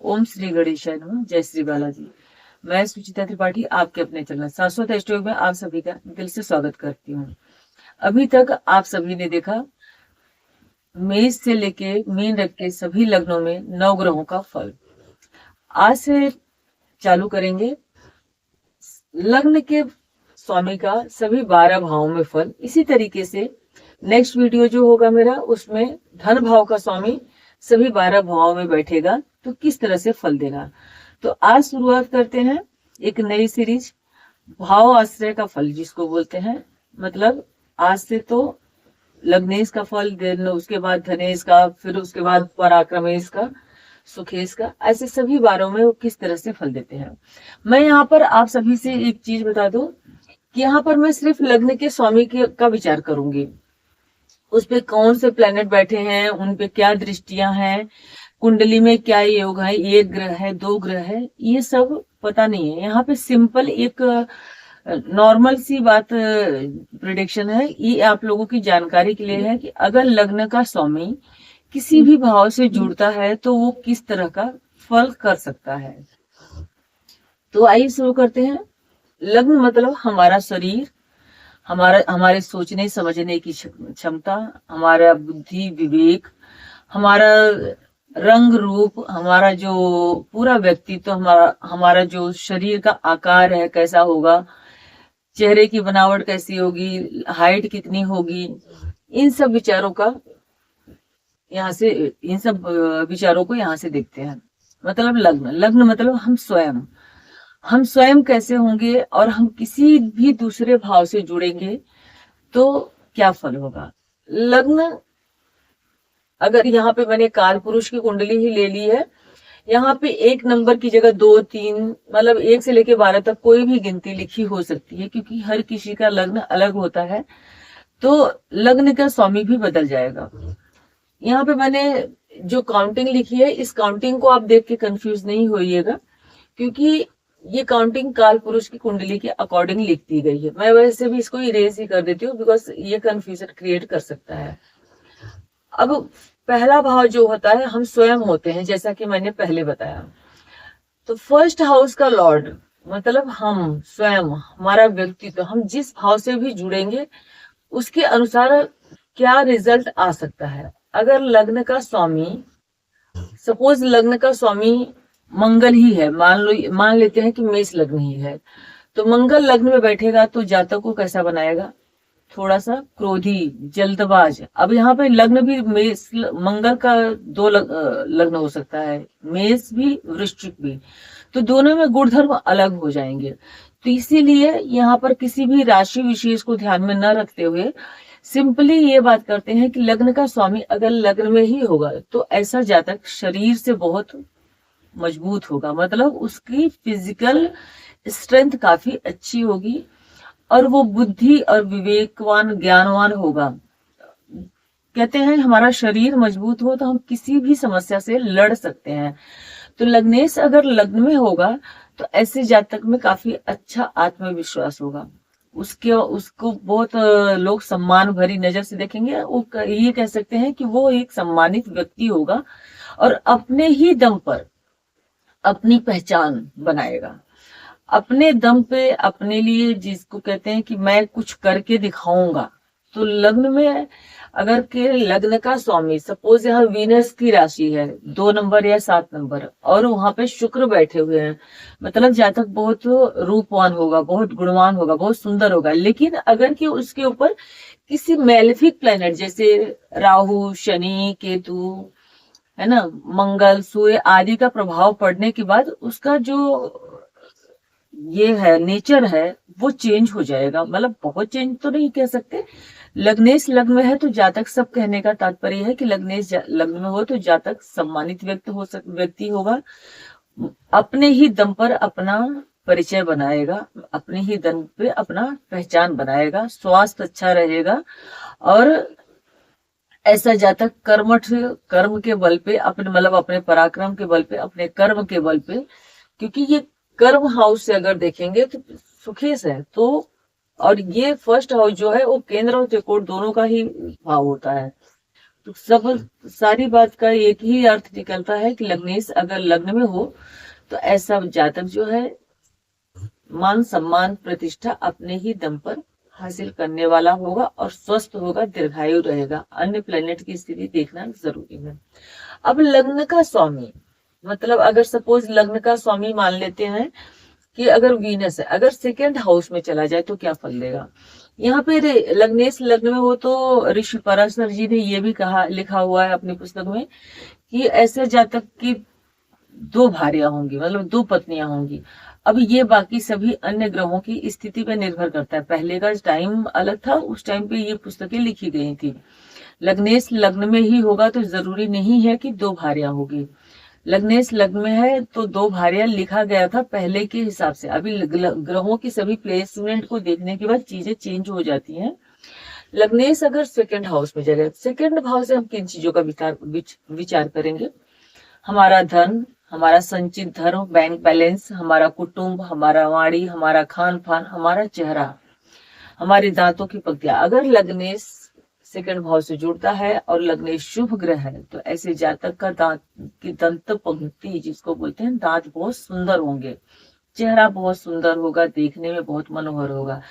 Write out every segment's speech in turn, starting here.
ओम श्री गणेशाय नमः। जय श्री बालाजी। मैं सुचिता त्रिपाठी आपके अपने चैनल शाश्वत एस्ट्रोलॉजी में आप सभी का दिल से स्वागत करती हूँ। अभी तक आप सभी ने देखा मेष से लेके मीन तक के सभी लग्नों में 9 ग्रहों का फल। आज से चालू करेंगे लग्न के स्वामी का सभी 12 भावों में फल। इसी तरीके से नेक्स्ट वीडियो जो होगा मेरा, उसमें धन भाव का स्वामी सभी 12 भावों में बैठेगा तो किस तरह से फल देगा। तो आज शुरुआत करते हैं एक नई सीरीज, भाव आश्रय का फल जिसको बोलते हैं। मतलब आज से तो लग्नेश का फल, देन उसके बाद धनेश का, फिर उसके बाद पराक्रमेश का, सुखेश का, ऐसे सभी 12 में वो किस तरह से फल देते हैं। मैं यहाँ पर आप सभी से एक चीज बता दूं कि यहाँ पर मैं सिर्फ लग्न के स्वामी का विचार करूंगी। उस पे कौन से प्लेनेट बैठे हैं, उन पे क्या दृष्टियां हैं, कुंडली में क्या योग है, एक ग्रह है, 2 ग्रह है, ये सब पता नहीं है। यहाँ पे सिंपल एक नॉर्मल सी बात प्रिडिक्शन है, ये आप लोगों की जानकारी के लिए है कि अगर लग्न का स्वामी किसी भी भाव से जुड़ता है तो वो किस तरह का फल कर सकता है। तो आइए शुरू करते हैं। लग्न मतलब हमारा शरीर, हमारे सोचने समझने की क्षमता, हमारा बुद्धि विवेक, हमारा रंग रूप, हमारा जो पूरा व्यक्तित्व, हमारा जो शरीर का आकार है कैसा होगा, चेहरे की बनावट कैसी होगी, हाइट कितनी होगी, इन सब विचारों को यहाँ से देखते हैं। मतलब लग्न मतलब हम स्वयं कैसे होंगे और हम किसी भी दूसरे भाव से जुड़ेंगे तो क्या फल होगा। लग्न, अगर यहाँ पे मैंने काल पुरुष की कुंडली ही ले ली है, यहाँ पे 1 नंबर की जगह 2, 3, मतलब 1 से लेके 12 तक कोई भी गिनती लिखी हो सकती है, क्योंकि हर किसी का लग्न अलग होता है तो लग्न का स्वामी भी बदल जाएगा। यहाँ पे मैंने जो काउंटिंग लिखी है, इस काउंटिंग को आप देख के कंफ्यूज नहीं होइएगा, क्योंकि ये काउंटिंग काल पुरुष की कुंडली के अकॉर्डिंग लिख दी गई है। मैं वैसे भी इसको इरेज ही कर देती हूँ, बिकॉज ये कंफ्यूजन क्रिएट कर सकता है। अब पहला भाव जो होता है, हम स्वयं होते हैं, जैसा कि मैंने पहले बताया। तो फर्स्ट हाउस का लॉर्ड मतलब हम स्वयं, हमारा व्यक्तित्व, हम जिस भाव से भी जुड़ेंगे उसके अनुसार क्या रिजल्ट आ सकता है। अगर लग्न का स्वामी, सपोज लग्न का स्वामी मंगल ही है, मान लेते हैं कि मेष लग्न ही है, तो मंगल लग्न में बैठेगा तो जातक को कैसा बनाएगा, थोड़ा सा क्रोधी, जल्दबाज। अब यहाँ पे लग्न भी मेष, मंगल का 2 लग्न हो सकता है, मेष भी वृश्चिक भी, तो दोनों में गुणधर्म अलग हो जाएंगे। तो इसीलिए यहाँ पर किसी भी राशि विशेष को ध्यान में न रखते हुए सिंपली ये बात करते हैं कि लग्न का स्वामी अगर लग्न में ही होगा तो ऐसा जातक शरीर से बहुत मजबूत होगा, मतलब उसकी फिजिकल स्ट्रेंथ काफी अच्छी होगी और वो बुद्धि और विवेकवान, ज्ञानवान होगा। कहते हैं हमारा शरीर मजबूत हो तो हम किसी भी समस्या से लड़ सकते हैं। तो लग्नेश अगर लग्न में होगा तो ऐसे जातक में काफी अच्छा आत्मविश्वास होगा, उसको बहुत लोग सम्मान भरी नजर से देखेंगे। वो ये कह सकते हैं कि वो एक सम्मानित व्यक्ति होगा और अपने ही दम पर अपनी पहचान बनाएगा, अपने दम पे, अपने लिए, जिसको कहते हैं कि मैं कुछ करके दिखाऊंगा। तो लग्न में अगर के लग्न का स्वामी, सपोज यहाँ वीनस की राशि है 2 नंबर या 7 नंबर और वहां पे शुक्र बैठे हुए हैं, मतलब जातक बहुत रूपवान होगा, बहुत गुणवान होगा, बहुत सुंदर होगा। लेकिन अगर कि उसके ऊपर किसी मैलेफिक प्लेनेट जैसे राहु, शनि, केतु, है ना, मंगल, सूर्य आदि का प्रभाव पड़ने के बाद उसका जो ये है नेचर है वो चेंज हो जाएगा। मतलब बहुत चेंज तो नहीं कह सकते, लग्नेश लग्न में है तो जातक, सब कहने का तात्पर्य है कि लग्नेश लग्न में हो तो जातक सम्मानित व्यक्ति होगा, अपने ही दम पर अपना परिचय बनाएगा, अपने ही दम पे अपना पहचान बनाएगा, स्वास्थ्य अच्छा रहेगा और ऐसा जातक कर्मठ, कर्म के बल पे, अपने मतलब अपने पराक्रम के बल पे, अपने कर्म के बल पे, क्योंकि ये कर्म हाउस से अगर देखेंगे तो सुखेश है, तो और ये फर्स्ट हाउस जो है वो केंद्र और त्रिकोण दोनों का ही भाव होता है। तो सब सारी बात का एक ही अर्थ निकलता है कि लग्नेश अगर लग्न में हो तो ऐसा जातक जो है मान सम्मान प्रतिष्ठा अपने ही दम पर हासिल करने वाला होगा और स्वस्थ होगा, दीर्घायु रहेगा। अन्य प्लेनेट की स्थिति देखना जरूरी है। अब लग्न का स्वामी, मतलब अगर सपोज लग्न का स्वामी मान लेते हैं कि अगर वीनस है, अगर सेकेंड हाउस में चला जाए तो क्या फल देगा। यहाँ पे लग्नेश लग्न में हो तो ऋषि पराशर जी ने ये भी कहा, लिखा हुआ है अपनी पुस्तक में कि ऐसे जातक की दो भार्या होंगी, मतलब दो पत्नियां होंगी। अब ये बाकी सभी अन्य ग्रहों की स्थिति पे निर्भर करता है। पहले का टाइम अलग था, उस टाइम पे ये पुस्तकें लिखी गई थी। लग्नेश लग्न में ही होगा तो जरूरी नहीं है कि दो भार्या होगी। लग्नेश लग्न में है तो दो भार्या लिखा गया था पहले के हिसाब से। अभी ग्रहों की सभी प्लेसमेंट को देखने के बाद चीजें चेंज हो जाती हैं। लग्नेश अगर सेकंड हाउस में जगह, सेकंड भाव से हम किन चीजों का विचार करेंगे। हमारा धन, हमारा संचित धर्म, बैंक बैलेंस, हमारा कुटुंब, हमारा वाणी, हमारा खान पान, हमारा चेहरा, हमारे दांतों की पंक्तियां। अगर लग्नेश सेकंड भाव से जुड़ता है और लग्नेश शुभ ग्रह है तो ऐसे जातक का दांत की दंत पंक्ति जिसको बोलते हैं, दांत बहुत सुंदर होंगे, चेहरा बहुत सुंदर होगा, देखने में बहुत मनोहर होगा।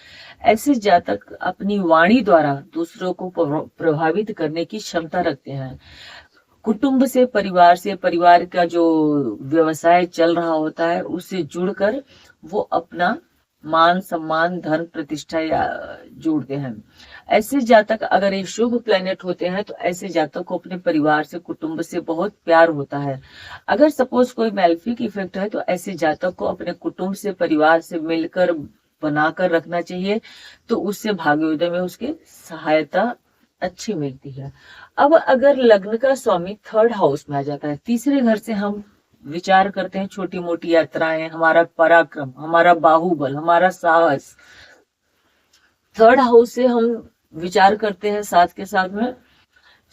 ऐसे जातक अपनी वाणी द्वारा दूसरों को प्रभावित करने की क्षमता रखते हैं। कुटुंब से, परिवार का जो व्यवसाय चल रहा होता है उससे जुड़कर वो अपना मान सम्मान धन प्रतिष्ठा या जोड़ते हैं। ऐसे जातक अगर ये शुभ प्लेनेट होते हैं तो ऐसे जातक को अपने परिवार से, कुटुंब से बहुत प्यार होता है। अगर सपोज कोई मैल्फिक इफेक्ट है तो ऐसे जातक को अपने कुटुंब से, परिवार से मिलकर बनाकर रखना चाहिए, तो उससे भाग्योदय में उसकी सहायता अच्छी मिलती है। अब अगर लग्न का स्वामी थर्ड हाउस में आ जाता है, तीसरे घर से हम विचार करते हैं छोटी मोटी यात्राएं, हमारा पराक्रम, हमारा बाहुबल, हमारा साहस। थर्ड हाउस से हम विचार करते हैं साथ के साथ में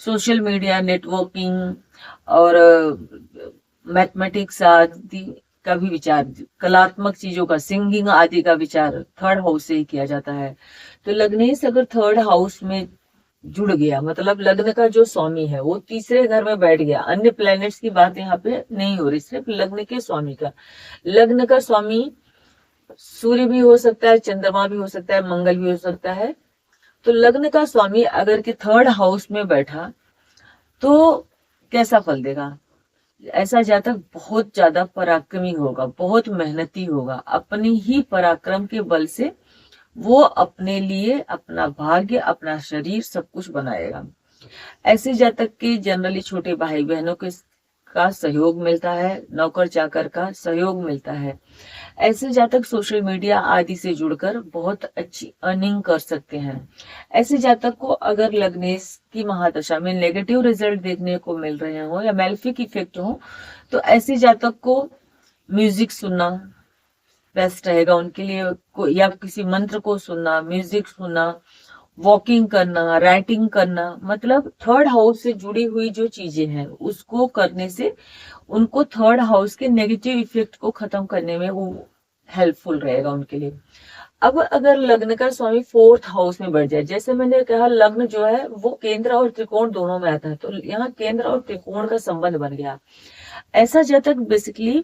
सोशल मीडिया, नेटवर्किंग और मैथमेटिक्स आदि का भी विचार, कलात्मक चीजों का, सिंगिंग आदि का विचार थर्ड हाउस से ही किया जाता है। तो लग्नेश अगर थर्ड हाउस में जुड़ गया, मतलब लग्न का जो स्वामी है वो तीसरे घर में बैठ गया, अन्य प्लैनेट्स की बात यहाँ पे नहीं हो रही, सिर्फ लग्न के स्वामी का। लग्न का स्वामी सूर्य भी हो सकता है, चंद्रमा भी हो सकता है, मंगल भी हो सकता है। तो लग्न का स्वामी अगर के थर्ड हाउस में बैठा तो कैसा फल देगा। ऐसा जातक बहुत ज्यादा पराक्रमी होगा, बहुत मेहनती होगा, अपनी ही पराक्रम के बल से वो अपने लिए अपना भाग्य, अपना शरीर सब कुछ बनाएगा। ऐसे जातक के जनरली छोटे भाई बहनों के का सहयोग मिलता है, नौकर चाकर का सहयोग मिलता है। ऐसे जातक सोशल मीडिया आदि से जुड़कर बहुत अच्छी अर्निंग कर सकते हैं। ऐसे जातक को अगर लग्नेश की महादशा में नेगेटिव रिजल्ट देखने को मिल रहे हो या मेलेफिक इफेक्ट हो तो ऐसे जातक को म्यूजिक सुनना बेस्ट रहेगा उनके लिए, या किसी मंत्र को सुनना, म्यूजिक सुनना, वॉकिंग करना, राइटिंग करना, मतलब थर्ड हाउस से जुड़ी हुई जो चीजें हैं उसको करने से उनको थर्ड हाउस के नेगेटिव इफेक्ट को खत्म करने में वो हेल्पफुल रहेगा उनके लिए। अब अगर लग्न का स्वामी फोर्थ हाउस में बढ़ जाए, जैसे मैंने कहा लग्न जो है वो केंद्र और त्रिकोण दोनों में आता है, तो यहाँ केंद्र और त्रिकोण का संबंध बन गया। ऐसा जातक बेसिकली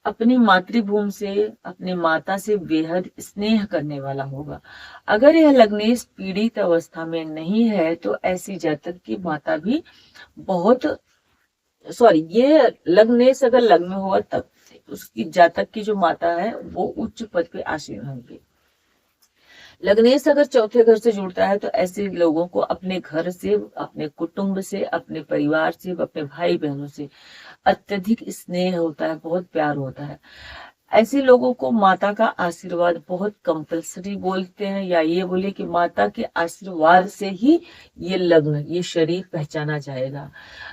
अपनी मातृभूमि से, अपने माता से बेहद स्नेह करने वाला होगा। अगर यह लग्नेश पीड़ित अवस्था में नहीं है तो ऐसी जातक की माता भी बहुत, ये लग्नेश अगर लग्न में हुआ तब उसकी जातक की जो माता है वो उच्च पद पे आसीन होंगी। लग्नेश अगर चौथे घर से जुड़ता है तो ऐसे लोगों को अपने घर से, अपने कुटुंब से, अपने परिवार से, अपने भाई बहनों से अत्यधिक स्नेह होता है, बहुत प्यार होता है। ऐसे लोगों को माता का आशीर्वाद बहुत कंपल्सरी बोलते हैं, या ये बोले कि माता के आशीर्वाद से ही ये लग्न, ये शरीर पहचाना जाएगा।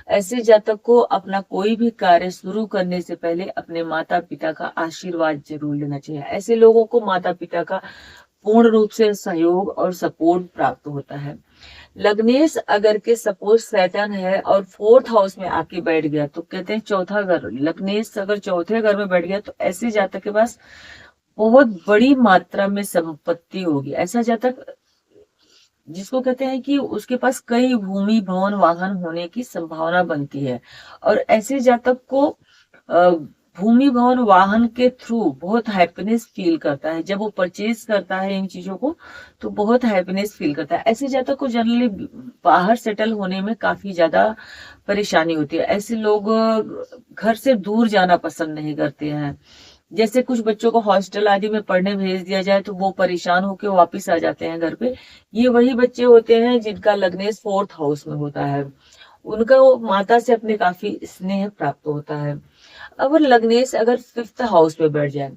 ऐसे जातक को अपना कोई भी कार्य शुरू करने से पहले अपने माता पिता का आशीर्वाद जरूर लेना चाहिए। ऐसे लोगों को माता पिता का पूर्ण रूप से सहयोग और सपोर्ट प्राप्त होता है। लग्नेश अगर के सपोज सैटर्न है और फोर्थ हाउस में आके बैठ गया तो कहते हैं चौथा घर, लग्नेश अगर चौथे घर में बैठ गया तो ऐसे जातक के पास बहुत बड़ी मात्रा में संपत्ति होगी। ऐसा जातक जिसको कहते हैं कि उसके पास कई भूमि भवन वाहन होने की संभावना बनती है। और ऐसे जातक को भूमि भवन वाहन के थ्रू बहुत हैप्पीनेस फील करता है। जब वो परचेज करता है इन चीजों को तो बहुत हैप्पीनेस फील करता है। ऐसे जातक को जनरली बाहर सेटल होने में काफी ज्यादा परेशानी होती है। ऐसे लोग घर से दूर जाना पसंद नहीं करते हैं। जैसे कुछ बच्चों को हॉस्टल आदि में पढ़ने भेज दिया जाए तो वो परेशान होकर वापस आ जाते हैं घर पे। ये वही बच्चे होते हैं जिनका लग्नेश 4th हाउस में होता है। उनका वो माता से अपने काफी स्नेह प्राप्त होता है। अब लग्नेश अगर 5th हाउस में बैठ जाए,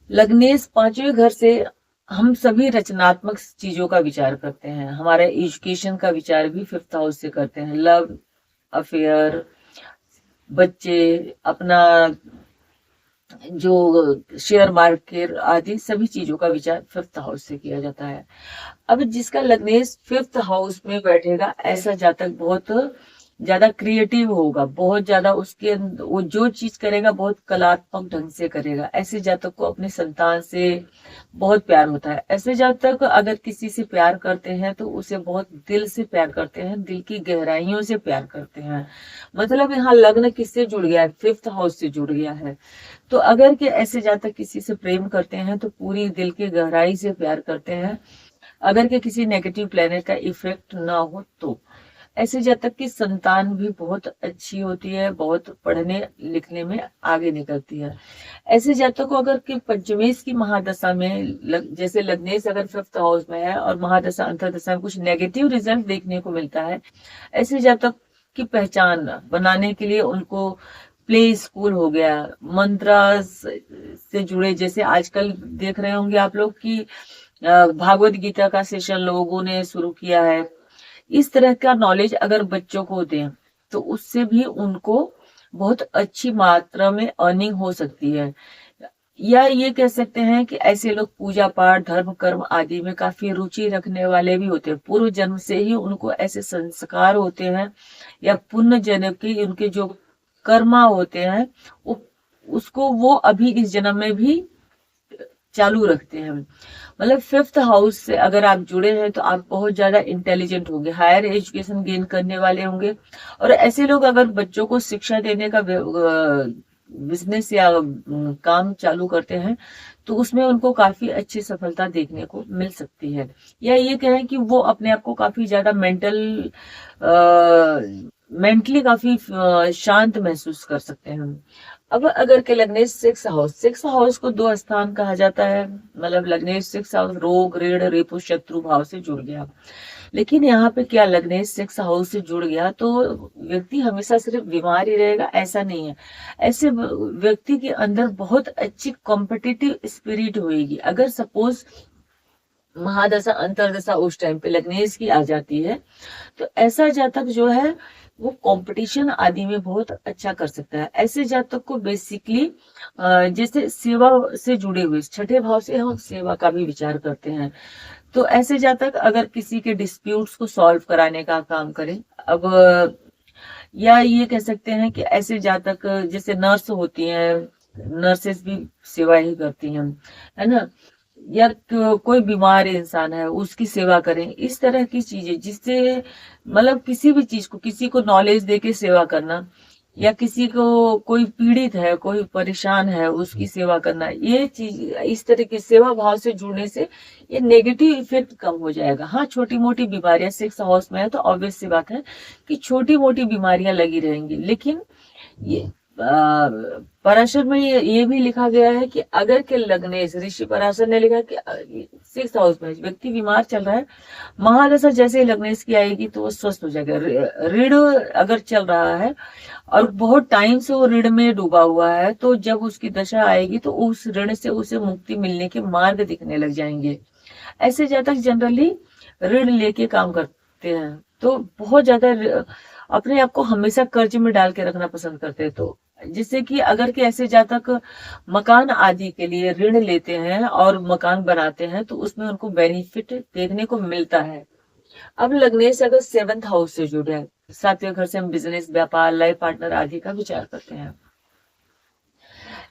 लग्नेश 5वें घर से हम सभी रचनात्मक चीजों का विचार करते हैं। हमारे एजुकेशन का विचार भी 5th हाउस से करते हैं। लव अफेयर, बच्चे, अपना जो शेयर मार्केट आदि सभी चीजों का विचार 5th हाउस से किया जाता है। अब जिसका लग्नेश 5th हाउस में बैठेगा, ऐसा जातक बहुत ज्यादा क्रिएटिव होगा, बहुत ज्यादा उसके वो जो चीज करेगा बहुत कलात्मक ढंग से करेगा। ऐसे जातक को अपने संतान से बहुत प्यार होता है। ऐसे जातक अगर किसी से प्यार करते हैं तो उसे बहुत दिल से प्यार करते हैं, दिल की गहराइयों से प्यार करते हैं। मतलब यहाँ लग्न किससे जुड़ गया है? 5th हाउस से जुड़ गया है। तो अगर के ऐसे जातक किसी से प्रेम करते हैं तो पूरी दिल की गहराई से प्यार करते हैं। अगर के किसी नेगेटिव प्लेनेट का इफेक्ट ना हो तो ऐसे जातक की संतान भी बहुत अच्छी होती है, बहुत पढ़ने लिखने में आगे निकलती है। ऐसे जातक को अगर कि पंचमेश की महादशा में जैसे लग्नेश अगर 5th हाउस में है और महादशा अंतरदशा में कुछ नेगेटिव रिजल्ट देखने को मिलता है, ऐसे जातक की पहचान बनाने के लिए उनको प्ले स्कूल हो गया, मंत्रा से जुड़े, जैसे आजकल देख रहे होंगे आप लोग कि भागवत गीता का सेशन लोगों ने शुरू किया है। इस तरह का नॉलेज अगर बच्चों को दें तो उससे भी उनको बहुत अच्छी मात्रा में अर्निंग हो सकती है। या ये कह सकते हैं कि ऐसे लोग पूजा पाठ, धर्म कर्म आदि में काफी रुचि रखने वाले भी होते हैं। पूर्व जन्म से ही उनको ऐसे संस्कार होते हैं या पुण्य जन्म के उनके जो कर्मा होते हैं उसको वो अभी इस जन्म में भी चालू रखते हैं। मतलब 5th हाउस से अगर आप जुड़े हैं तो आप बहुत ज्यादा इंटेलिजेंट होंगे, हायर एजुकेशन गेन करने वाले होंगे। और ऐसे लोग अगर बच्चों को शिक्षा देने का बिजनेस या काम चालू करते हैं तो उसमें उनको काफी अच्छी सफलता देखने को मिल सकती है। या ये कहें कि वो अपने आप को काफी ज्यादा मेंटली काफी शांत महसूस कर सकते हैं। अब अगर के लग्नेश 6th हाउस को 2 स्थान कहा जाता है। मतलब लग्नेश 6th हाउस रोग, ऋण, रिपु, शत्रु भाव से जुड़ गया। लेकिन यहाँ पे क्या लग्नेश 6th हाउस से जुड़ गया तो व्यक्ति हमेशा सिर्फ बीमार ही रहेगा, ऐसा नहीं है। ऐसे व्यक्ति के अंदर बहुत अच्छी कॉम्पिटिटिव स्पिरिट होगी। अगर सपोज महादशा अंतरदशा उस टाइम पे लग्नेश की आ जाती है तो ऐसा जातक जो है वो कंपटीशन आदि में बहुत अच्छा कर सकता है। ऐसे जातक को बेसिकली जैसे सेवा से जुड़े हुए 6ठे भाव से हम सेवा का भी विचार करते हैं। तो ऐसे जातक अगर किसी के डिस्प्यूट्स को सॉल्व कराने का काम करें, अब या ये कह सकते हैं कि ऐसे जातक जैसे नर्स होती हैं, नर्सेस भी सेवा ही करती हैं, है ना, या कोई बीमार इंसान है उसकी सेवा करें। इस तरह की चीजें जिससे मतलब किसी भी चीज को, किसी को नॉलेज देके सेवा करना, या किसी को कोई पीड़ित है, कोई परेशान है उसकी सेवा करना, ये चीज इस तरह की सेवा भाव से जुड़ने से ये नेगेटिव इफेक्ट कम हो जाएगा। हाँ, छोटी मोटी बीमारियां 6th हाउस में है तो ऑब्वियस सी बात है कि छोटी मोटी बीमारियां लगी रहेंगी। लेकिन ये पराशर में ये भी लिखा गया है कि अगर के लग्नेश, ऋषि पराशर ने लिखा कि 6th हाउस में व्यक्ति बीमार चल रहा है, महादशा जैसे ही लग्नेश की आएगी तो वो स्वस्थ हो जाएगा। ऋण अगर चल रहा है और बहुत टाइम से वो ऋण में डूबा हुआ है तो जब उसकी दशा आएगी तो उस ऋण से उसे मुक्ति मिलने के मार्ग दिखने लग जाएंगे। ऐसे जातक जनरली ऋण लेके काम करते हैं तो बहुत ज्यादा अपने आप को हमेशा कर्ज में डाल के रखना पसंद करते हैं। तो जिससे कि अगर के ऐसे जातक मकान आदि के लिए ऋण लेते हैं और मकान बनाते हैं तो उसमें उनको बेनिफिट देखने को मिलता है। अब लग्नेश अगर 7th हाउस से जुड़े हैं, 7वें घर से हम बिजनेस, व्यापार, लाइफ पार्टनर आदि का विचार करते हैं।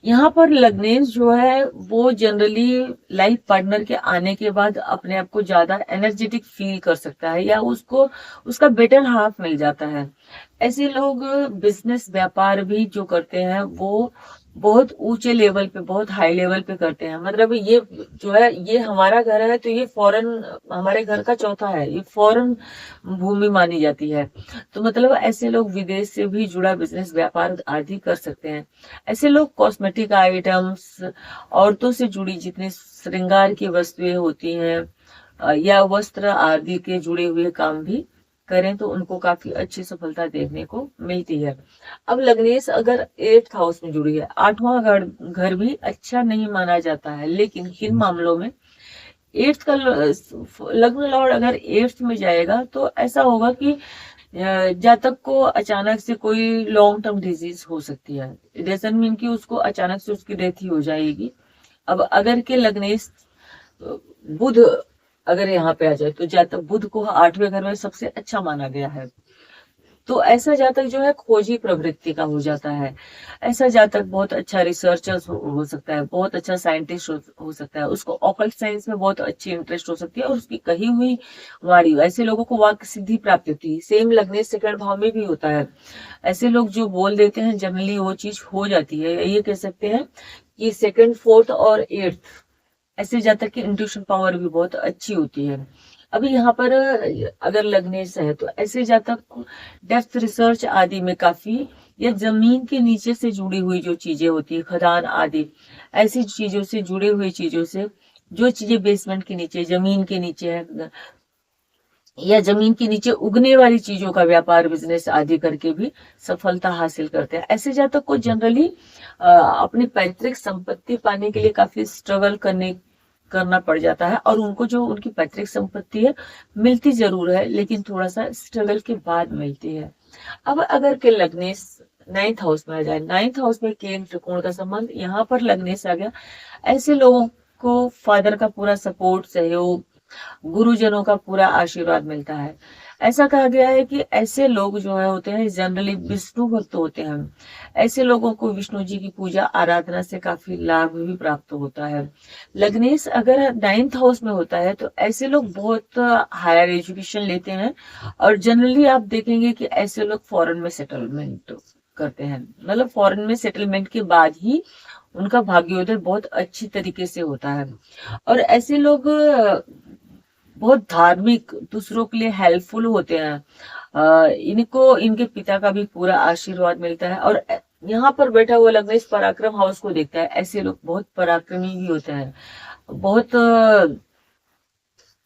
यहाँ पर लग्नेश जो है वो जनरली लाइफ पार्टनर के आने के बाद अपने आप को ज्यादा एनर्जेटिक फील कर सकता है, या उसको उसका बेटर हाफ मिल जाता है। ऐसे लोग बिजनेस व्यापार भी जो करते हैं वो बहुत ऊंचे लेवल पे, बहुत हाई लेवल पे करते हैं। मतलब ये जो है, ये हमारा घर है तो ये फॉरेन, हमारे घर का चौथा है, ये फॉरेन भूमि मानी जाती है। तो मतलब ऐसे लोग विदेश से भी जुड़ा बिजनेस व्यापार आदि कर सकते हैं। ऐसे लोग कॉस्मेटिक आइटम्स, औरतों से जुड़ी जितनी श्रृंगार की वस्तुएं होती हैं, या वस्त्र आदि के जुड़े हुए काम भी करें तो उनको काफी अच्छी सफलता देखने को मिलती है। अब लग्नेश अगर 8th हाउस में जुड़ी है, 8वां घर घर भी अच्छा नहीं माना जाता है, लेकिन किन मामलों में 8th का लग्न लॉर्ड अगर 8th में जाएगा तो ऐसा होगा कि जातक को अचानक से कोई लॉन्ग टर्म डिजीज हो सकती है। इट डजंट मीन कि उसको अचानक से उसकी डेथ ही हो जाएगी। अब अगर के लग्नेश बुध अगर यहाँ पे आ जाए तो जातक बुध को 8वें घर में सबसे अच्छा माना गया है। तो ऐसा जातक जो है खोजी प्रवृत्ति का हो जाता है। ऐसा जातक बहुत अच्छा रिसर्चर हो सकता है, बहुत अच्छा साइंटिस्ट हो सकता है, उसको ऑकल्ट साइंस में बहुत अच्छी इंटरेस्ट हो सकती है, और उसकी कही हुई वाणी, ऐसे लोगों को वाक्य सिद्धि प्राप्त होती है। सेम लग्नेश सेकंड भाव में भी होता है। ऐसे लोग जो बोल देते हैं जनरली वो चीज हो जाती है। ये कह सकते हैं कि सेकंड, फोर्थ और 8th ऐसे जातक की इंट्यूशन पावर भी बहुत अच्छी होती है। अभी यहाँ पर अगर लग्नेश है तो ऐसे जातक को डेप्थ रिसर्च आदि में काफी, या जमीन के नीचे से जुड़ी हुई जो चीजें होती है, खदान आदि, ऐसी चीजों से जुड़ी हुई चीजों से, जो चीजें बेसमेंट के नीचे, जमीन के नीचे है, या जमीन के नीचे उगने वाली चीजों का व्यापार, बिजनेस आदि करके भी सफलता हासिल करते हैं। ऐसे जातक को जनरली अपनी पैतृक संपत्ति पाने के लिए काफी स्ट्रगल करना पड़ जाता है, और उनको जो उनकी पैतृक संपत्ति है मिलती जरूर है, लेकिन थोड़ा सा स्ट्रगल के बाद मिलती है। अब अगर के लग्नेश 9th हाउस में आ जाए, 9th हाउस में केंद्र त्रिकोण का संबंध, यहाँ पर लग्नेश आ गया, ऐसे लोगों को फादर का पूरा सपोर्ट, सहयोग, गुरुजनों का पूरा आशीर्वाद मिलता है। ऐसा कहा गया है कि ऐसे लोग जो है होते हैं जनरली विष्णु भक्त होते हैं। ऐसे लोगों को विष्णु जी की पूजा आराधना से काफी लाभ भी प्राप्त होता है। लग्नेश अगर 9th हाउस में होता है तो ऐसे लोग बहुत हायर एजुकेशन लेते हैं, और जनरली आप देखेंगे कि ऐसे लोग फॉरेन में सेटलमेंट करते हैं। मतलब फॉरेन में सेटलमेंट के बाद ही उनका भाग्योदय बहुत अच्छी तरीके से होता है। और ऐसे लोग बहुत धार्मिक, दूसरों के लिए हेल्पफुल होते हैं। इनको इनके पिता का भी पूरा आशीर्वाद मिलता है। और यहाँ पर बैठा हुआ लग्नेश पराक्रम हाउस को देखता है। ऐसे लोग बहुत पराक्रमी भी होते हैं, बहुत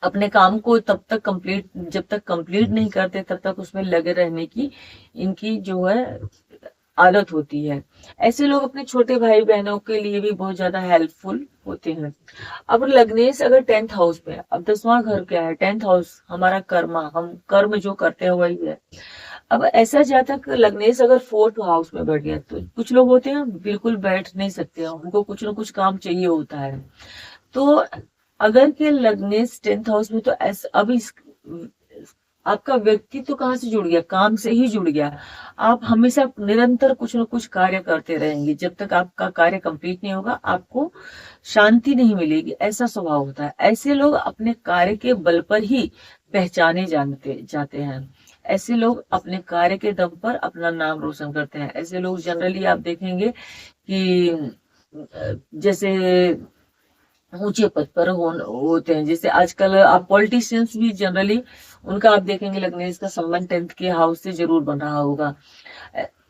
अपने काम को तब तक कंप्लीट, जब तक कंप्लीट नहीं करते तब तक उसमें लगे रहने की इनकी जो है आदत होती है। ऐसे लोग अपने छोटे भाई बहनों के लिए भी बहुत ज्यादा हेल्पफुल होते हैं। अब लग्नेश अगर 10th हाउस में है, अब 10वां घर क्या है, 10th हाउस हमारा कर्मा, हम कर्म जो करते हैं वही है। अब ऐसा जातक लग्नेश अगर 4th हाउस में बैठ गया, तो कुछ लोग होते हैं बिल्कुल बैठ नहीं सकते हैं, उनको कुछ ना कुछ काम चाहिए होता है। तो अगर के लग्नेश 10th हाउस में, तो ऐसा अब इस आपका व्यक्तित्व कहाँ से जुड़ गया, काम से ही जुड़ गया। आप हमेशा निरंतर कुछ न कुछ कार्य करते रहेंगे, जब तक आपका कार्य कंप्लीट नहीं होगा आपको शांति नहीं मिलेगी, ऐसा स्वभाव होता है। ऐसे लोग अपने कार्य के बल पर ही पहचाने जानते जाते हैं। ऐसे लोग अपने कार्य के दम पर अपना नाम रोशन करते हैं। ऐसे लोग जनरली आप देखेंगे कि जैसे ऊंचे पद पर होते हैं। जैसे आजकल आप पॉलिटिशियंस भी जनरली उनका आप देखेंगे लग्नेश का संबंध 10th के हाउस से जरूर बन रहा होगा।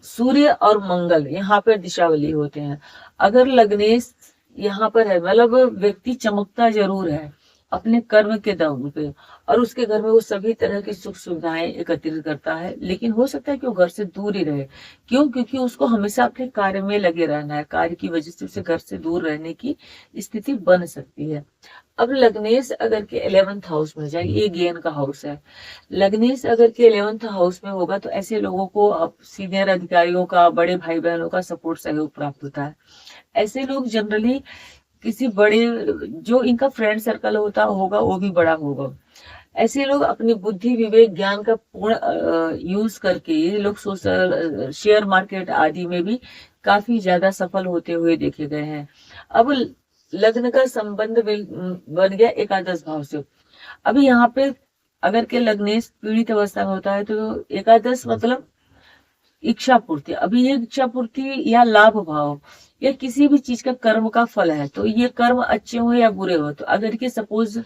सूर्य और मंगल यहाँ पर दिशावली होते हैं। अगर लग्नेश यहाँ पर है, मतलब व्यक्ति चमकता जरूर है अपने कर्म के दम पे, और उसके घर में वो सभी तरह की सुख सुविधाएं एकत्रित करता है, लेकिन हो सकता है कि वो घर से दूर ही रहे। क्यों? क्योंकि उसको हमेशा अपने कार्य में लगे रहना है, कार्य की वजह से उसे घर से दूर रहने की स्थिति बन सकती है। अब लग्नेश अगर के 11th हाउस में जाए, ये ज्ञान का हाउस है, लग्नेश अगर के 11th हाउस में होगा तो ऐसे लोगों को अब सीनियर अधिकारियों का, बड़े भाई बहनों का सपोर्ट, सहयोग प्राप्त होता है। ऐसे लोग जनरली किसी बड़े, जो इनका फ्रेंड सर्कल होता होगा वो भी बड़ा होगा। ऐसे लोग अपनी बुद्धि विवेक ज्ञान का पूर्ण यूज करके ये लोग सोशल शेयर मार्केट आदि में भी काफी ज्यादा सफल होते हुए देखे गए हैं। अब लग्न का संबंध बन गया एकादश भाव से। अभी यहाँ पे अगर के लग्नेश पीड़ित अवस्था में होता है तो एकादश मतलब इच्छा पूर्ति। अभी ये इच्छा पूर्ति या लाभ भाव या किसी भी चीज का कर्म का फल है, तो ये कर्म अच्छे हो या बुरे हो, तो अगर के सपोज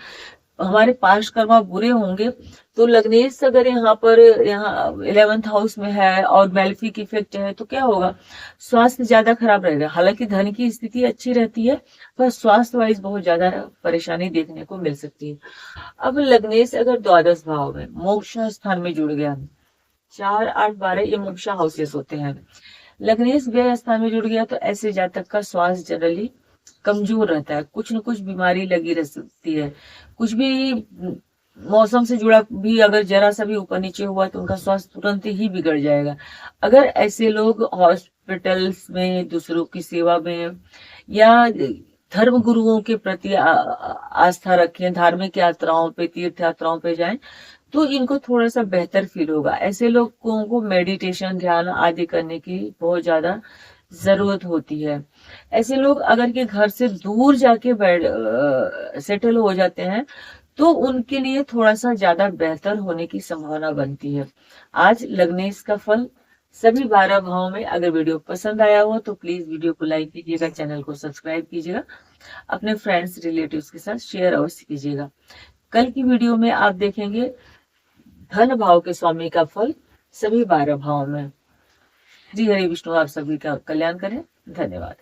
हमारे पास्ट कर्मा बुरे होंगे तो लग्नेश अगर यहाँ 11th हाउस में है और मैलेफिक इफेक्ट है तो क्या होगा, स्वास्थ्य ज्यादा खराब रहेगा। हालांकि धन की स्थिति अच्छी रहती है पर स्वास्थ्य वाइज बहुत ज्यादा परेशानी देखने को मिल सकती है। अब लग्नेश अगर द्वादश भाव में मोक्ष स्थान में जुड़ गया, 4, 8, 12 ये मोक्ष हाउसेस होते हैं, लग्नेश व्यय स्थान में जुड़ गया तो ऐसे जातक का स्वास्थ्य जनरली कमजोर रहता है, कुछ न कुछ बीमारी लगी रह सकती है। कुछ भी मौसम से जुड़ा भी अगर जरा सा भी ऊपर नीचे हुआ तो उनका स्वास्थ्य तुरंत ही बिगड़ जाएगा। अगर ऐसे लोग हॉस्पिटल्स में दूसरों की सेवा में या धर्म गुरुओं के प्रति आस्था रखें, धार्मिक यात्राओं पे तीर्थ यात्राओं पे जाएं तो इनको थोड़ा सा बेहतर फील होगा। ऐसे लोगों को मेडिटेशन ध्यान आदि करने की बहुत ज्यादा जरूरत होती है। ऐसे लोग अगर के घर से दूर जाके सेटल हो जाते हैं तो उनके लिए थोड़ा सा ज्यादा बेहतर होने की संभावना बनती है। आज लग्नेश का फल सभी 12 भावों में। अगर वीडियो पसंद आया हो तो प्लीज वीडियो को लाइक कीजिएगा, चैनल को सब्सक्राइब कीजिएगा, अपने फ्रेंड्स रिलेटिव्स के साथ शेयर अवश्य कीजिएगा। कल की वीडियो में आप देखेंगे धन भाव के स्वामी का फल सभी 12 भावों में। श्री हरि विष्णु आप सभी का कल्याण करें। धन्यवाद।